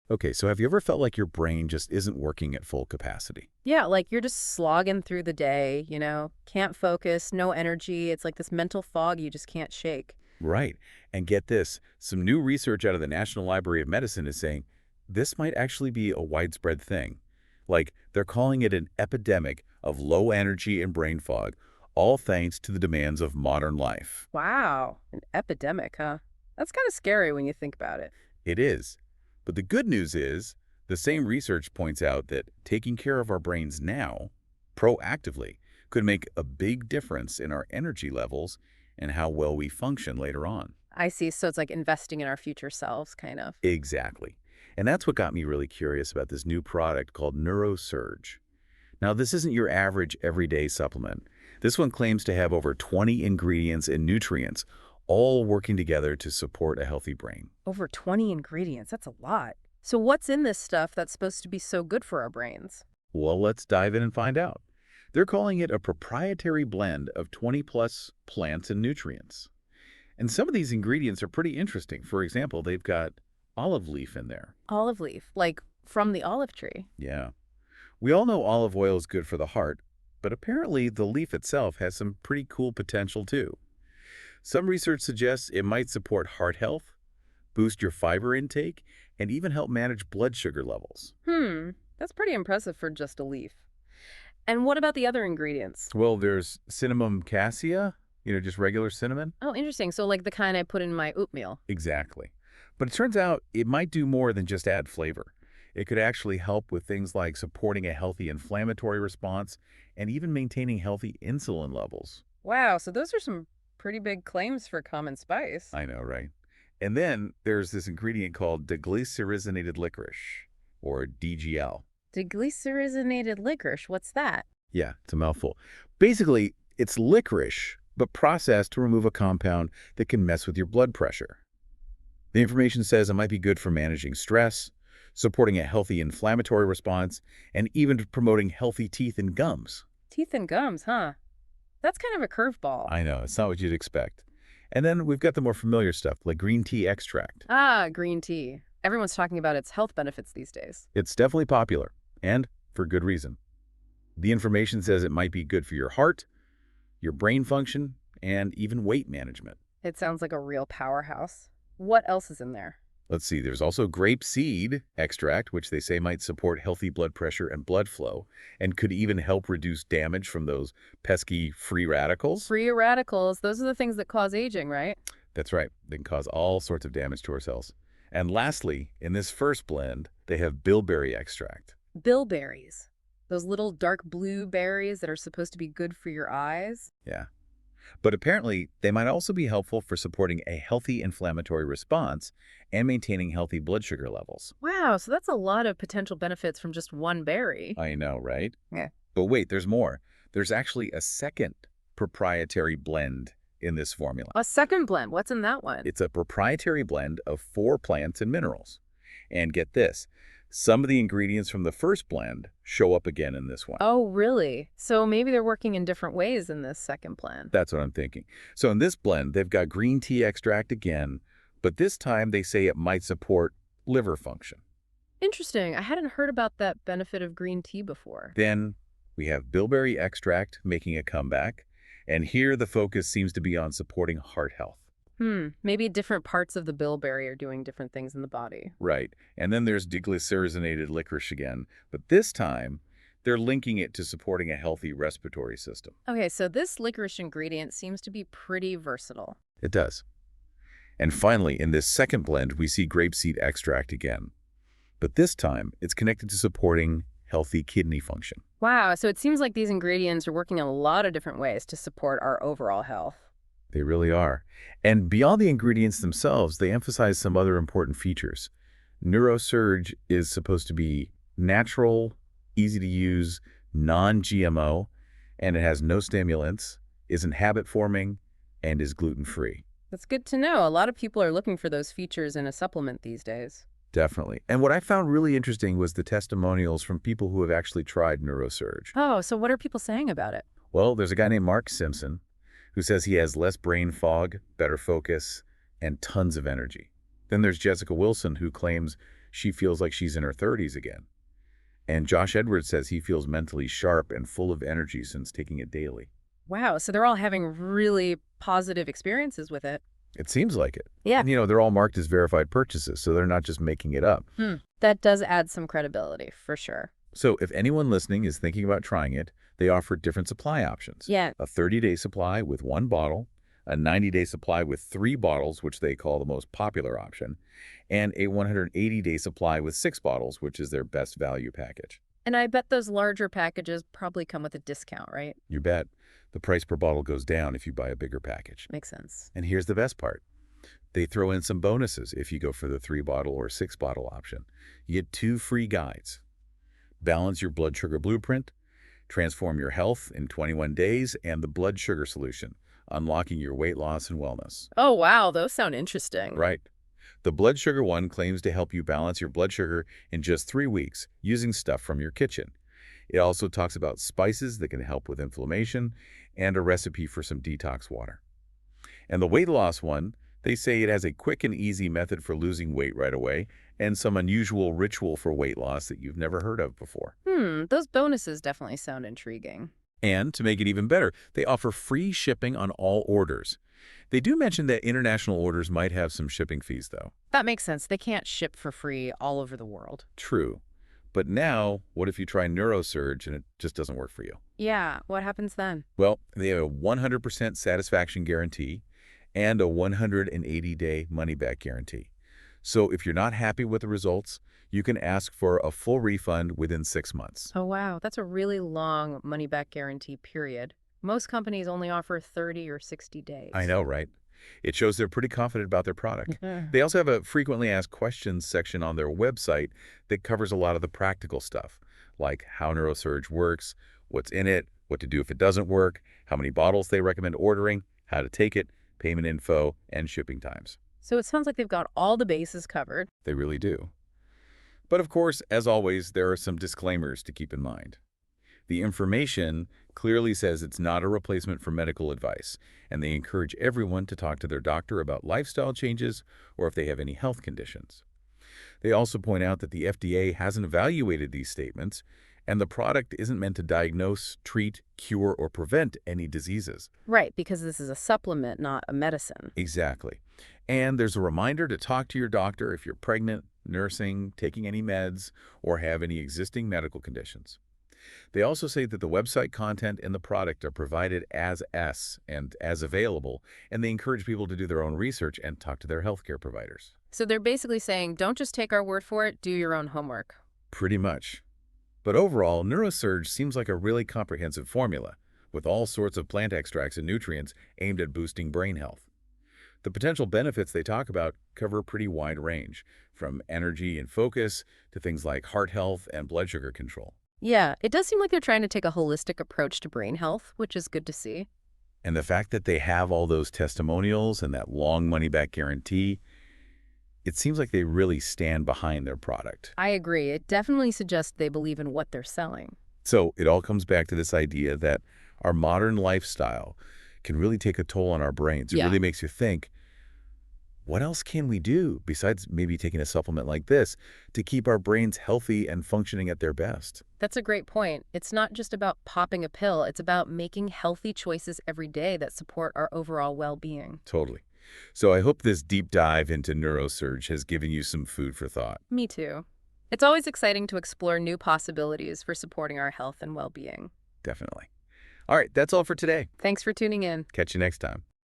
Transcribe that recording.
Okay, so have you ever felt like your brain just isn't working at full capacity? Yeah, like you're just slogging through the day, can't focus, no energy. It's like this mental fog you just can't shake. Right. And get this, some new research out of the National Library of Medicine is saying this might actually be a widespread thing. Like, they're calling it an epidemic of low energy and brain fog, all thanks to the demands of modern life. Wow, an epidemic, huh? That's kind of scary when you think about it. It is. But the good news is, the same research points out that taking care of our brains now, proactively, could make a big difference in our energy levels and how well we function later on. I see. So it's like investing in our future selves, kind of. Exactly. And that's what got me really curious about this new product called Neuro. Now, this isn't your average everyday supplement. This one claims to have over 20 ingredients and nutrients, all working together to support a healthy brain. Over 20 ingredients. That's a lot. So what's in this stuff that's supposed to be so good for our brains? Well, let's dive in and find out. They're calling it a proprietary blend of 20-plus plants and nutrients. And some of these ingredients are pretty interesting. For example, they've got olive leaf in there. Olive leaf, like from the olive tree. Yeah. We all know olive oil is good for the heart, but apparently the leaf itself has some pretty cool potential too. Some research suggests it might support heart health, boost your fiber intake, and even help manage blood sugar levels. That's pretty impressive for just a leaf. And what about the other ingredients? Well, there's cinnamon cassia, just regular cinnamon. Oh, interesting. So like the kind I put in my oatmeal. Exactly. But it turns out it might do more than just add flavor. It could actually help with things like supporting a healthy inflammatory response and even maintaining healthy insulin levels. Wow, so those are some pretty big claims for common spice. I know, right? And then there's this ingredient called deglycyrrhizinated licorice, or DGL. Deglycyrrhizinated licorice, what's that? Yeah, it's a mouthful. Basically, it's licorice, but processed to remove a compound that can mess with your blood pressure. The information says it might be good for managing stress, supporting a healthy inflammatory response, and even promoting healthy teeth and gums. Teeth and gums, huh? That's kind of a curveball. I know, it's not what you'd expect. And then we've got the more familiar stuff, like green tea extract. Ah, green tea. Everyone's talking about its health benefits these days. It's definitely popular, and for good reason. The information says it might be good for your heart, your brain function, and even weight management. It sounds like a real powerhouse. What else is in there? Let's see, there's also grape seed extract, which they say might support healthy blood pressure and blood flow, and could even help reduce damage from those pesky free radicals. Free radicals, those are the things that cause aging, right? That's right, they can cause all sorts of damage to our cells. And lastly, in this first blend, they have bilberry extract. Bilberries. Those little dark blue berries that are supposed to be good for your eyes. Yeah. But apparently, they might also be helpful for supporting a healthy inflammatory response and maintaining healthy blood sugar levels. Wow, so that's a lot of potential benefits from just one berry. I know, right? Yeah. But wait, there's more. There's actually a second proprietary blend in this formula. A second blend, what's in that one? It's a proprietary blend of 4 plants and minerals. And get this, some of the ingredients from the first blend show up again in this one. Oh, really? So maybe they're working in different ways in this second blend. That's what I'm thinking. So in this blend, they've got green tea extract again, but this time they say it might support liver function. Interesting. I hadn't heard about that benefit of green tea before. Then we have bilberry extract making a comeback, and here the focus seems to be on supporting heart health. Maybe different parts of the bilberry are doing different things in the body. Right. And then there's deglycyrrhizinated licorice again, but this time they're linking it to supporting a healthy respiratory system. Okay, so this licorice ingredient seems to be pretty versatile. It does. And finally, in this second blend, we see grapeseed extract again. But this time, it's connected to supporting healthy kidney function. Wow, so it seems like these ingredients are working in a lot of different ways to support our overall health. They really are. And beyond the ingredients themselves, they emphasize some other important features. NeuroSurge is supposed to be natural, easy to use, non-GMO, and it has no stimulants, isn't habit-forming, and is gluten-free. That's good to know. A lot of people are looking for those features in a supplement these days. Definitely. And what I found really interesting was the testimonials from people who have actually tried NeuroSurge. Oh, so what are people saying about it? Well, there's a guy named Mark Simpson who says he has less brain fog, better focus, and tons of energy. Then there's Jessica Wilson, who claims she feels like she's in her 30s again. And Josh Edwards says he feels mentally sharp and full of energy since taking it daily. Wow, so they're all having really positive experiences with it. It seems like it. Yeah. And, they're all marked as verified purchases, so they're not just making it up. That does add some credibility, for sure. So if anyone listening is thinking about trying it, they offer different supply options. Yeah. A 30-day supply with 1 bottle, a 90-day supply with 3 bottles, which they call the most popular option, and a 180-day supply with 6 bottles, which is their best value package. And I bet those larger packages probably come with a discount, right? You bet. The price per bottle goes down if you buy a bigger package. Makes sense. And here's the best part. They throw in some bonuses if you go for the 3-bottle or 6-bottle option. You get 2 free guides. Balance your blood sugar blueprint, transform your health in 21 days, and the blood sugar solution, unlocking your weight loss and wellness. Oh, wow. Those sound interesting. Right. The blood sugar one claims to help you balance your blood sugar in just 3 weeks using stuff from your kitchen. It also talks about spices that can help with inflammation and a recipe for some detox water. And the weight loss one, they say it has a quick and easy method for losing weight right away and some unusual ritual for weight loss that you've never heard of before. Those bonuses definitely sound intriguing. And to make it even better, they offer free shipping on all orders. They do mention that international orders might have some shipping fees, though. That makes sense. They can't ship for free all over the world. True. But now, what if you try NeuroSurge and it just doesn't work for you? Yeah, what happens then? Well, they have a 100% satisfaction guarantee and a 180-day money-back guarantee. So if you're not happy with the results, you can ask for a full refund within 6 months. Oh, wow. That's a really long money-back guarantee period. Most companies only offer 30 or 60 days. I know, right? It shows they're pretty confident about their product. They also have a frequently asked questions section on their website that covers a lot of the practical stuff, like how NeuroSurge works, what's in it, what to do if it doesn't work, how many bottles they recommend ordering, how to take it, payment info, and shipping times. So it sounds like they've got all the bases covered. They really do. But of course, as always, there are some disclaimers to keep in mind. The information clearly says it's not a replacement for medical advice, and they encourage everyone to talk to their doctor about lifestyle changes or if they have any health conditions. They also point out that the FDA hasn't evaluated these statements, and the product isn't meant to diagnose, treat, cure, or prevent any diseases. Right, because this is a supplement, not a medicine. Exactly. And there's a reminder to talk to your doctor if you're pregnant, nursing, taking any meds, or have any existing medical conditions. They also say that the website content and the product are provided as is and as available, and they encourage people to do their own research and talk to their healthcare providers. So they're basically saying, don't just take our word for it, do your own homework. Pretty much. But overall, NeuroSurge seems like a really comprehensive formula, with all sorts of plant extracts and nutrients aimed at boosting brain health. The potential benefits they talk about cover a pretty wide range, from energy and focus to things like heart health and blood sugar control. Yeah, it does seem like they're trying to take a holistic approach to brain health, which is good to see. And the fact that they have all those testimonials and that long money-back guarantee, it seems like they really stand behind their product. I agree. It definitely suggests they believe in what they're selling. So it all comes back to this idea that our modern lifestyle can really take a toll on our brains. It really makes you think, what else can we do besides maybe taking a supplement like this to keep our brains healthy and functioning at their best? That's a great point. It's not just about popping a pill. It's about making healthy choices every day that support our overall well-being. Totally. So I hope this deep dive into NeuroSurge has given you some food for thought. Me too. It's always exciting to explore new possibilities for supporting our health and well-being. Definitely. All right, that's all for today. Thanks for tuning in. Catch you next time.